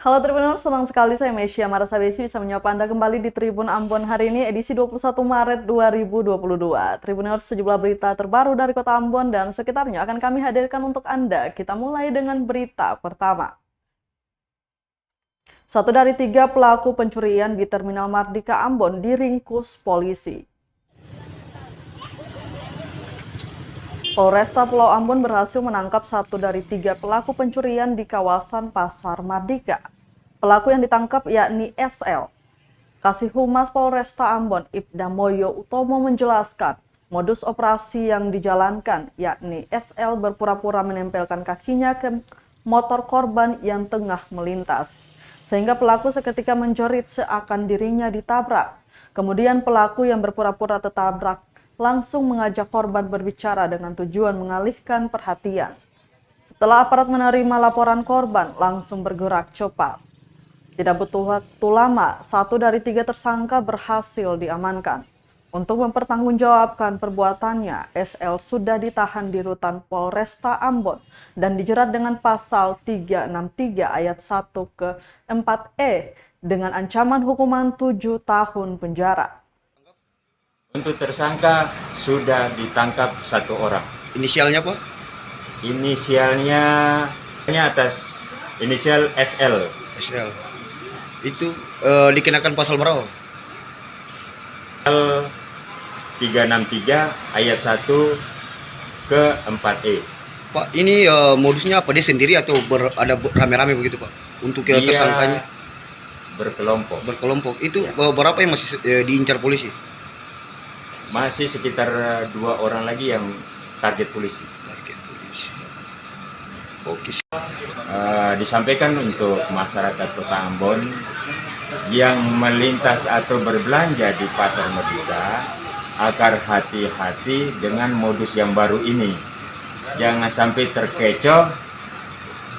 Halo Tribuners, senang sekali saya Mesya Marasabesi bisa menyapa Anda kembali di Tribun Ambon hari ini edisi 21 Maret 2022. Tribuners, sejumlah berita terbaru dari Kota Ambon dan sekitarnya akan kami hadirkan untuk Anda. Kita mulai dengan berita pertama. Satu dari 3 pelaku pencurian di Terminal Mardika Ambon diringkus polisi. Polresta Pulau Ambon berhasil menangkap 1 dari 3 pelaku pencurian di kawasan Pasar Mardika. Pelaku yang ditangkap yakni SL. Kasih Humas Polresta Ambon, Ibda Moyo Utomo menjelaskan, modus operasi yang dijalankan yakni SL berpura-pura menempelkan kakinya ke motor korban yang tengah melintas. Sehingga pelaku seketika menjerit seakan dirinya ditabrak. Kemudian pelaku yang berpura-pura tertabrak langsung mengajak korban berbicara dengan tujuan mengalihkan perhatian. Setelah aparat menerima laporan korban, langsung bergerak cepat. Tidak butuh waktu lama, 1 dari 3 tersangka berhasil diamankan. Untuk mempertanggungjawabkan perbuatannya, SL sudah ditahan di rutan Polresta Ambon dan dijerat dengan pasal 363 ayat 1 ke 4E dengan ancaman hukuman 7 tahun penjara. Untuk tersangka sudah ditangkap 1 orang. Inisialnya Pak? Inisialnya atas inisial SL. SL. Itu dikenakan pasal berapa? Pasal 363 ayat 1 ke 4E. Pak, ini modusnya apa? Dia sendiri atau ada rame-rame begitu Pak? Untuk tersangkanya? Berkelompok. Berkelompok. Itu berapa yang masih diincar polisi? Masih sekitar 2 orang lagi yang target polisi. Oke. Disampaikan untuk masyarakat Kota Ambon yang melintas atau berbelanja di Pasar Merdeka agar hati-hati dengan modus yang baru ini. Jangan sampai terkecoh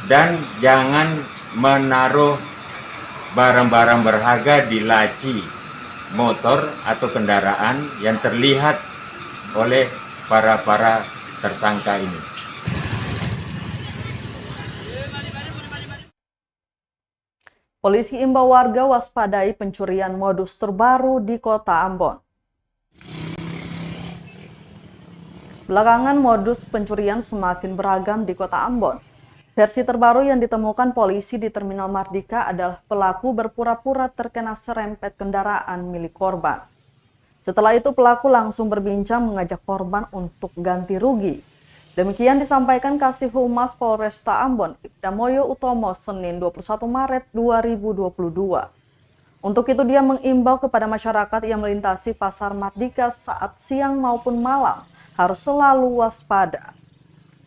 dan jangan menaruh barang-barang berharga di laci motor atau kendaraan yang terlihat oleh para tersangka ini. Polisi imbau warga waspadai pencurian modus terbaru di Kota Ambon. Belakangan modus pencurian semakin beragam di Kota Ambon. Versi terbaru yang ditemukan polisi di Terminal Mardika adalah pelaku berpura-pura terkena serempet kendaraan milik korban. Setelah itu pelaku langsung berbincang mengajak korban untuk ganti rugi. Demikian disampaikan Kasih Humas Polresta Ambon, Ibda Moyo Utomo, Senin 21 Maret 2022. Untuk itu dia mengimbau kepada masyarakat yang melintasi Pasar Mardika saat siang maupun malam harus selalu waspada.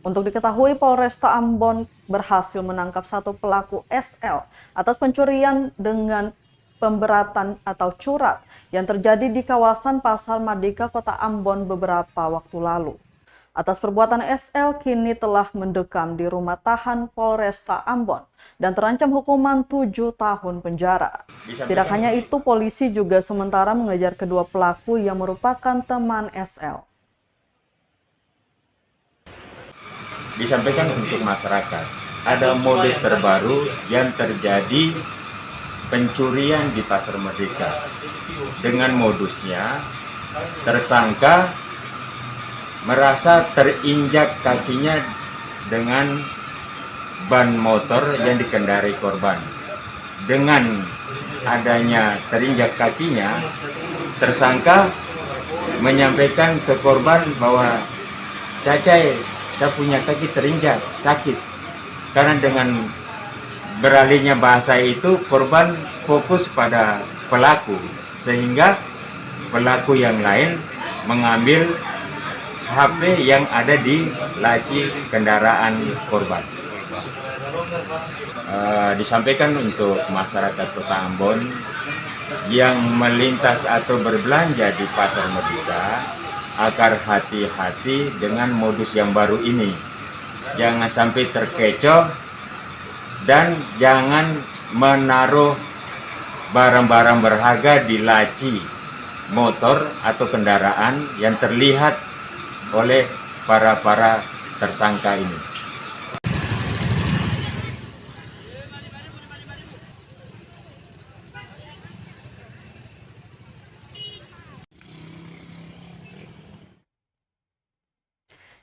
Untuk diketahui, Polresta Ambon berhasil menangkap 1 pelaku SL atas pencurian dengan pemberatan atau curat yang terjadi di kawasan Pasar Mardika, Kota Ambon beberapa waktu lalu. Atas perbuatan SL kini telah mendekam di rumah tahan Polresta Ambon dan terancam hukuman 7 tahun penjara. Tidak hanya itu, polisi juga sementara mengejar kedua pelaku yang merupakan teman SL. Disampaikan untuk masyarakat, ada modus terbaru yang terjadi pencurian di Pasar Merdeka. Dengan modusnya, tersangka merasa terinjak kakinya dengan ban motor yang dikendarai korban. Dengan adanya terinjak kakinya, tersangka menyampaikan ke korban bahwa Cacai, saya punya kaki terinjak, sakit. Karena dengan beralihnya bahasa itu, korban fokus pada pelaku. Sehingga pelaku yang lain mengambil HP yang ada di laci kendaraan korban. Disampaikan untuk masyarakat Kota Ambon yang melintas atau berbelanja di Pasar Merdeka agar hati-hati dengan modus yang baru ini. Jangan sampai terkecoh dan jangan menaruh barang-barang berharga di laci motor atau kendaraan yang terlihat oleh para tersangka ini.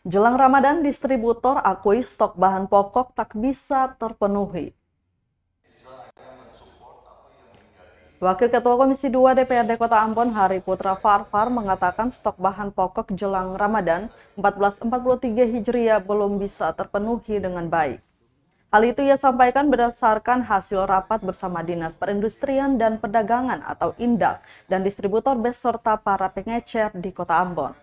Jelang Ramadan, distributor akui stok bahan pokok tak bisa terpenuhi. Wakil Ketua Komisi 2 DPRD Kota Ambon, Hari Putra Farfar, mengatakan stok bahan pokok jelang Ramadan 1443 Hijriah belum bisa terpenuhi dengan baik. Hal itu ia sampaikan berdasarkan hasil rapat bersama Dinas Perindustrian dan Perdagangan atau Indak dan distributor beserta para pengecer di Kota Ambon.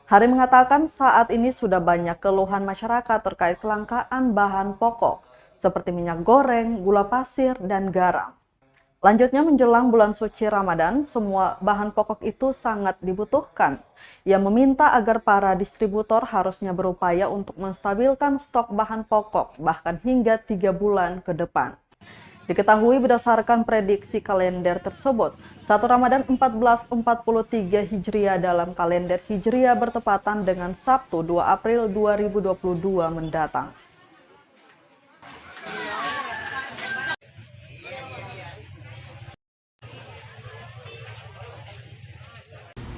Hari mengatakan saat ini sudah banyak keluhan masyarakat terkait kelangkaan bahan pokok seperti minyak goreng, gula pasir, dan garam. Lanjutnya menjelang bulan suci Ramadan, semua bahan pokok itu sangat dibutuhkan. Ia meminta agar para distributor harusnya berupaya untuk menstabilkan stok bahan pokok bahkan hingga 3 bulan ke depan. Diketahui berdasarkan prediksi kalender tersebut, 1 Ramadan 1443 Hijriah dalam kalender Hijriah bertepatan dengan Sabtu 2 April 2022 mendatang.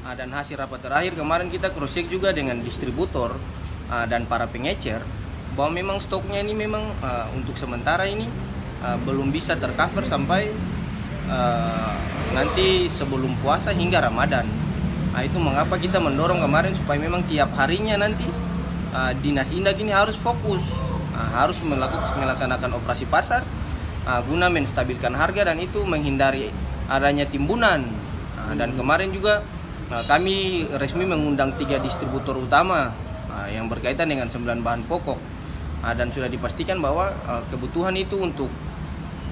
Dan hasil rapat terakhir kemarin kita cross check juga dengan distributor dan para pengecer bahwa memang stoknya ini memang untuk sementara ini belum bisa tercover sampai nanti sebelum puasa hingga Ramadan. Itu mengapa kita mendorong kemarin supaya memang tiap harinya nanti Dinas Indak ini harus fokus, harus melaksanakan operasi pasar guna menstabilkan harga dan itu menghindari adanya timbunan. Dan kemarin juga kami resmi mengundang 3 distributor utama yang berkaitan dengan 9 bahan pokok dan sudah dipastikan bahwa kebutuhan itu untuk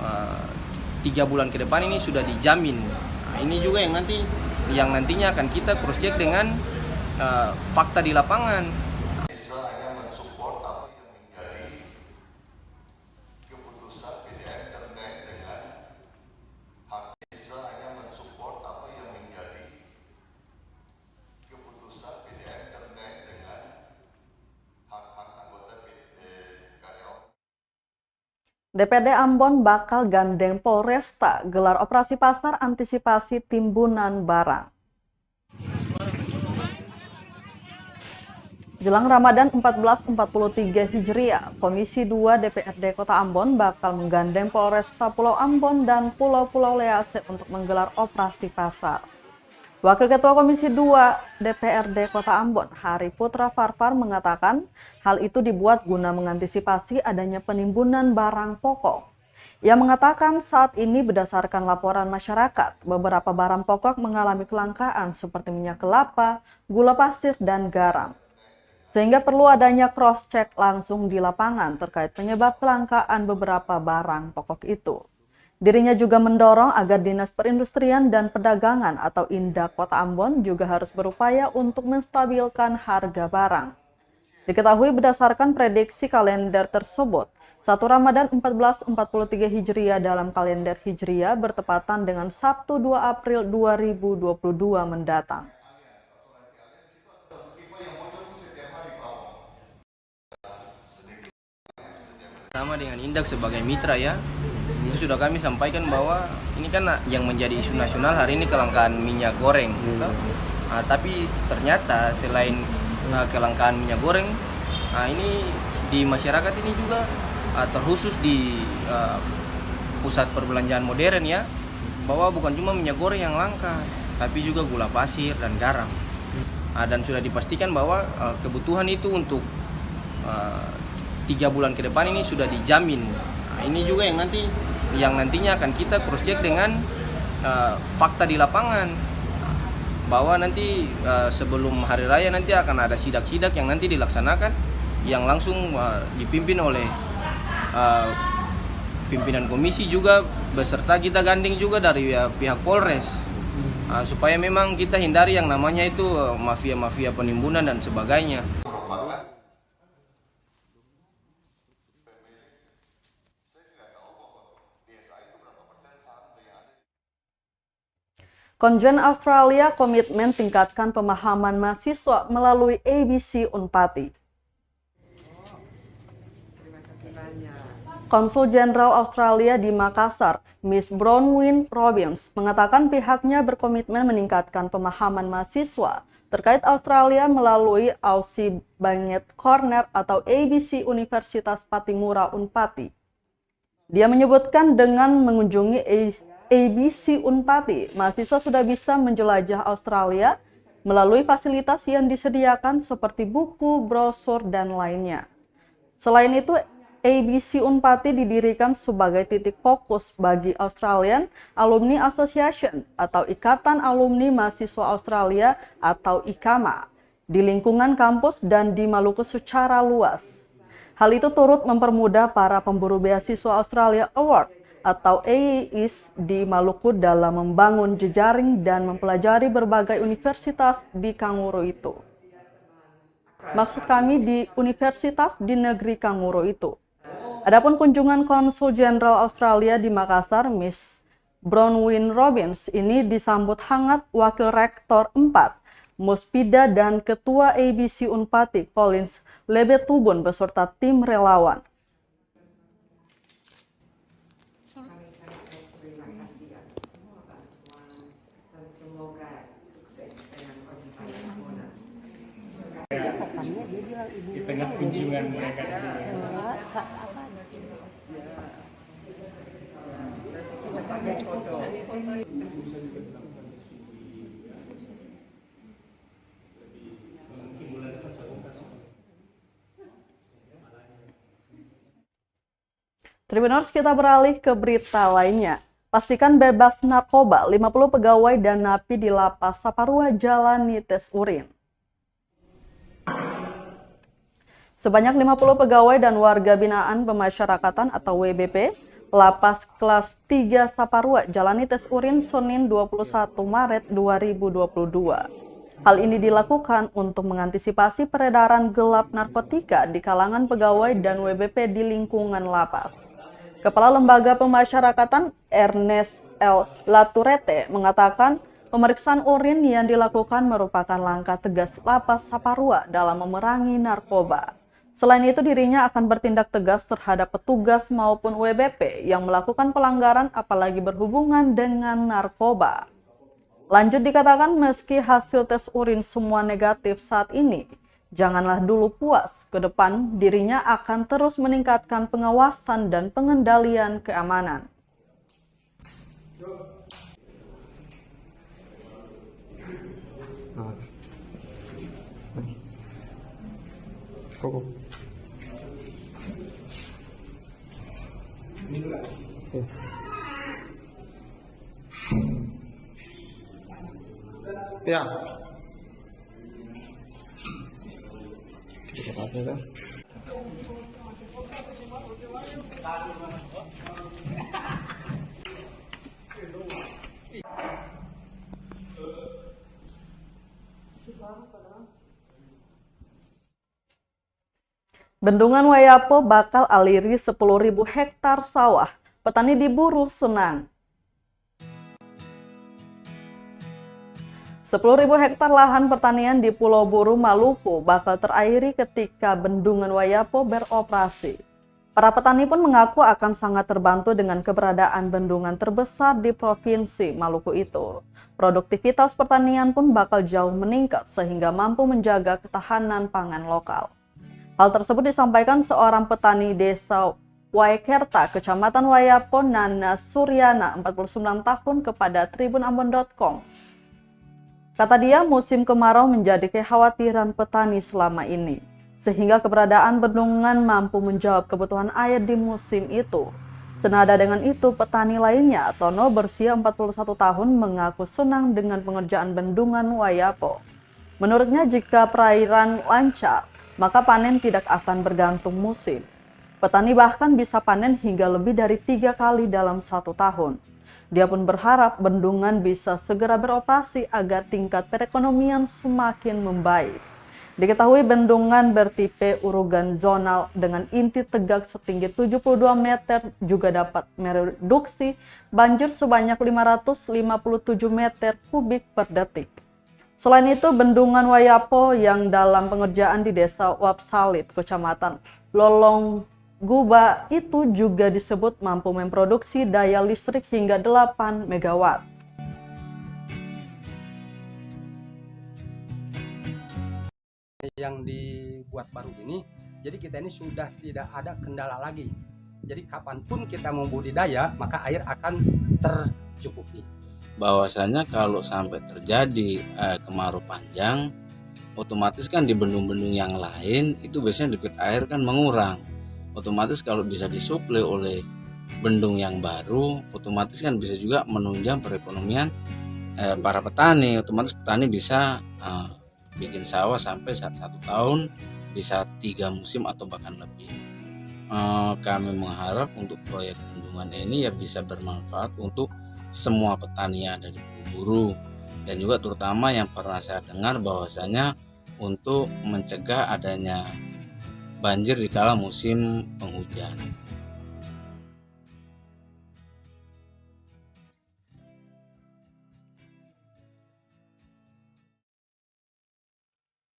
3 bulan ke depan ini sudah dijamin. Ini juga yang nantinya akan kita cross check dengan fakta di lapangan. DPRD Ambon bakal gandeng Polresta gelar operasi pasar antisipasi timbunan barang. Jelang Ramadan 1443 Hijriah, Komisi 2 DPRD Kota Ambon bakal menggandeng Polresta Pulau Ambon dan Pulau-Pulau Lease untuk menggelar operasi pasar. Wakil Ketua Komisi 2 DPRD Kota Ambon, Hari Putra Farfar, mengatakan hal itu dibuat guna mengantisipasi adanya penimbunan barang pokok. Ia mengatakan saat ini berdasarkan laporan masyarakat, beberapa barang pokok mengalami kelangkaan seperti minyak kelapa, gula pasir, dan garam. Sehingga perlu adanya cross-check langsung di lapangan terkait penyebab kelangkaan beberapa barang pokok itu. Dirinya juga mendorong agar Dinas Perindustrian dan Perdagangan atau Indak Kota Ambon juga harus berupaya untuk menstabilkan harga barang. Diketahui berdasarkan prediksi kalender tersebut, 1 Ramadan 1443 Hijriah dalam kalender Hijriah bertepatan dengan Sabtu 2 April 2022 mendatang. Sama dengan Indak sebagai mitra ya, itu sudah kami sampaikan bahwa ini kan yang menjadi isu nasional hari ini kelangkaan minyak goreng. Tapi ternyata selain kelangkaan minyak goreng, ini di masyarakat ini juga terkhusus di pusat perbelanjaan modern ya, bahwa bukan cuma minyak goreng yang langka, tapi juga gula pasir dan garam. Dan sudah dipastikan bahwa kebutuhan itu untuk 3 bulan ke depan ini sudah dijamin. Ini juga yang nantinya akan kita cross check dengan fakta di lapangan, bahwa nanti sebelum hari raya nanti akan ada sidak-sidak yang nanti dilaksanakan yang langsung dipimpin oleh pimpinan komisi juga beserta kita gandeng juga dari pihak Polres, supaya memang kita hindari yang namanya itu mafia-mafia penimbunan dan sebagainya. Konjen Australia komitmen tingkatkan pemahaman mahasiswa melalui ABC Unpati. Konsul Jenderal Australia di Makassar, Miss Bronwyn Robbins, mengatakan pihaknya berkomitmen meningkatkan pemahaman mahasiswa terkait Australia melalui Aussie Bagnett Corner atau ABC Universitas Patimura Unpati. Dia menyebutkan dengan mengunjungi ABC Unpati, mahasiswa sudah bisa menjelajah Australia melalui fasilitas yang disediakan seperti buku, brosur, dan lainnya. Selain itu, ABC Unpati didirikan sebagai titik fokus bagi Australian Alumni Association atau Ikatan Alumni Mahasiswa Australia atau IKAMA di lingkungan kampus dan di Maluku secara luas. Hal itu turut mempermudah para pemburu beasiswa Australia Award atau AAIS di Maluku dalam membangun jejaring dan mempelajari berbagai universitas di Kanguru itu. Maksud kami di universitas di negeri Kanguru itu. Adapun kunjungan Konsul Jenderal Australia di Makassar, Miss Bronwyn Robbins, ini disambut hangat Wakil Rektor 4, Muspida dan Ketua ABC Unpati, Collins Lebetubun beserta tim relawan. Di tengah kunjungan mereka di sini. Tribuners, kita beralih ke berita lainnya. Pastikan bebas narkoba, 50 pegawai dan napi di Lapas Saparua jalani tes urin. Sebanyak 50 pegawai dan warga binaan pemasyarakatan atau WBP, Lapas kelas 3 Saparua jalani tes urin Senin 21 Maret 2022. Hal ini dilakukan untuk mengantisipasi peredaran gelap narkotika di kalangan pegawai dan WBP di lingkungan lapas. Kepala Lembaga Pemasyarakatan Ernest L. Laturete mengatakan pemeriksaan urin yang dilakukan merupakan langkah tegas Lapas Saparua dalam memerangi narkoba. Selain itu, dirinya akan bertindak tegas terhadap petugas maupun WBP yang melakukan pelanggaran apalagi berhubungan dengan narkoba. Lanjut dikatakan, meski hasil tes urin semua negatif saat ini, janganlah dulu puas. Ke depan, dirinya akan terus meningkatkan pengawasan dan pengendalian keamanan. Ya. Kita baca kan. Bendungan Wayapo bakal aliri 10.000 hektar sawah. Petani diburu senang. 10.000 hektar lahan pertanian di Pulau Buru, Maluku bakal terairi ketika Bendungan Wayapo beroperasi. Para petani pun mengaku akan sangat terbantu dengan keberadaan bendungan terbesar di Provinsi Maluku itu. Produktivitas pertanian pun bakal jauh meningkat sehingga mampu menjaga ketahanan pangan lokal. Hal tersebut disampaikan seorang petani desa Waikerta, Kecamatan Wayapo, Nana Suryana, 49 tahun kepada tribunambon.com. Kata dia, musim kemarau menjadi kekhawatiran petani selama ini, sehingga keberadaan bendungan mampu menjawab kebutuhan air di musim itu. Senada dengan itu, petani lainnya, Tono berusia 41 tahun, mengaku senang dengan pengerjaan bendungan Wayapo. Menurutnya, jika perairan lancar, maka panen tidak akan bergantung musim. Petani bahkan bisa panen hingga lebih dari 3 kali dalam 1 tahun. Dia pun berharap bendungan bisa segera beroperasi agar tingkat perekonomian semakin membaik. Diketahui bendungan bertipe urugan zonal dengan inti tegak setinggi 72 meter juga dapat mereduksi banjir sebanyak 557 meter kubik per detik. Selain itu, bendungan Wayapo yang dalam pengerjaan di desa Wapsalit, Kecamatan Lolongguba itu juga disebut mampu memproduksi daya listrik hingga 8 MW. yang dibuat baru ini, jadi kita ini sudah tidak ada kendala lagi. Jadi kapanpun kita mau budidaya, maka air akan tercukupi. Bahwasanya kalau sampai terjadi kemarau panjang, otomatis kan di bendung-bendung yang lain itu biasanya debit air kan mengurang. Otomatis kalau bisa disuplai oleh bendung yang baru, otomatis kan bisa juga menunjang perekonomian para petani. Otomatis petani bisa bikin sawah sampai 1 tahun bisa 3 musim atau bahkan lebih. Kami mengharap untuk proyek bendungan ini ya bisa bermanfaat untuk semua petani yang ada di Buru dan juga terutama yang pernah saya dengar bahwasanya untuk mencegah adanya banjir di kala musim penghujan.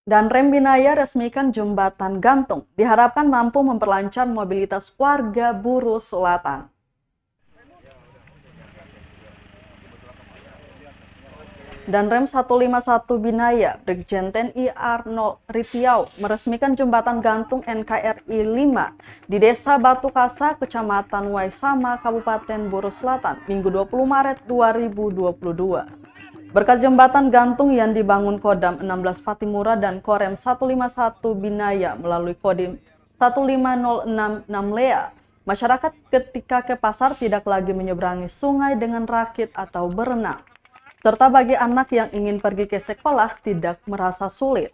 Dan Rem Binaya resmikan jembatan gantung, diharapkan mampu memperlancar mobilitas warga Buru Selatan. Dan Rem 151 Binaya, Brigjen TNI Arnold Ritiau meresmikan jembatan gantung NKRI 5 di Desa Batu Kasa, Kecamatan Waisama, Kabupaten Buru Selatan, Minggu 20 Maret 2022. Berkat jembatan gantung yang dibangun Kodam 16 Patimura dan Korem 151 Binaya melalui Kodim 15066 Lea, masyarakat ketika ke pasar tidak lagi menyeberangi sungai dengan rakit atau berenang. Serta bagi anak yang ingin pergi ke sekolah tidak merasa sulit.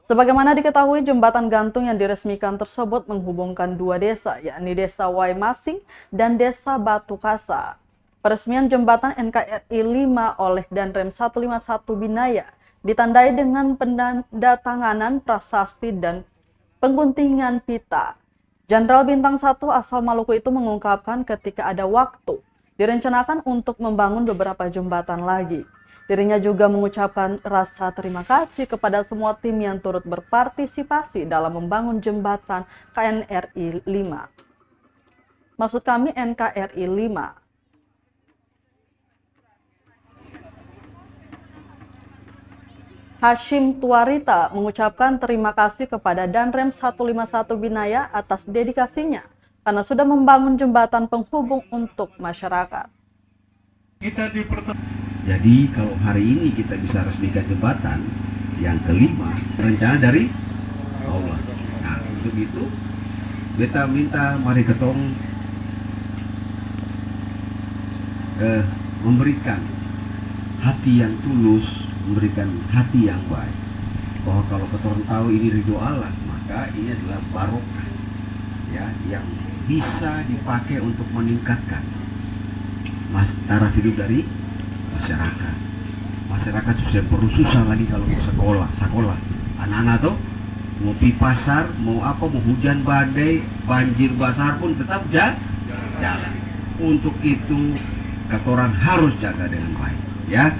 Sebagaimana diketahui, jembatan gantung yang diresmikan tersebut menghubungkan 2 desa, yakni Desa Waimasing dan Desa Batu Kasa. Peresmian jembatan NKRI 5 oleh Danrem 151 Binaya ditandai dengan penandatanganan prasasti dan pengguntingan pita. Jenderal Bintang 1 asal Maluku itu mengungkapkan ketika ada waktu, direncanakan untuk membangun beberapa jembatan lagi. Dirinya juga mengucapkan rasa terima kasih kepada semua tim yang turut berpartisipasi dalam membangun jembatan KNRI 5. Maksud kami NKRI 5. Hashim Tuarita mengucapkan terima kasih kepada Danrem 151 Binaya atas dedikasinya karena sudah membangun jembatan penghubung untuk masyarakat. Jadi kalau hari ini kita bisa resmikan jembatan yang kelima, rencana dari Allah. Nah, untuk itu kita minta mari ketong memberikan hati yang tulus, memberikan hati yang baik. Bahwa kalau ketong tahu ini ridho Allah, maka ini adalah barokah ya yang bisa dipakai untuk meningkatkan taraf hidup dari masyarakat. Masyarakat susah lagi kalau mau sekolah. Anak-anak tuh mau pergi pasar, mau apa, mau hujan badai, banjir basar pun tetap jalan. Untuk itu katoran harus jaga dengan baik, ya.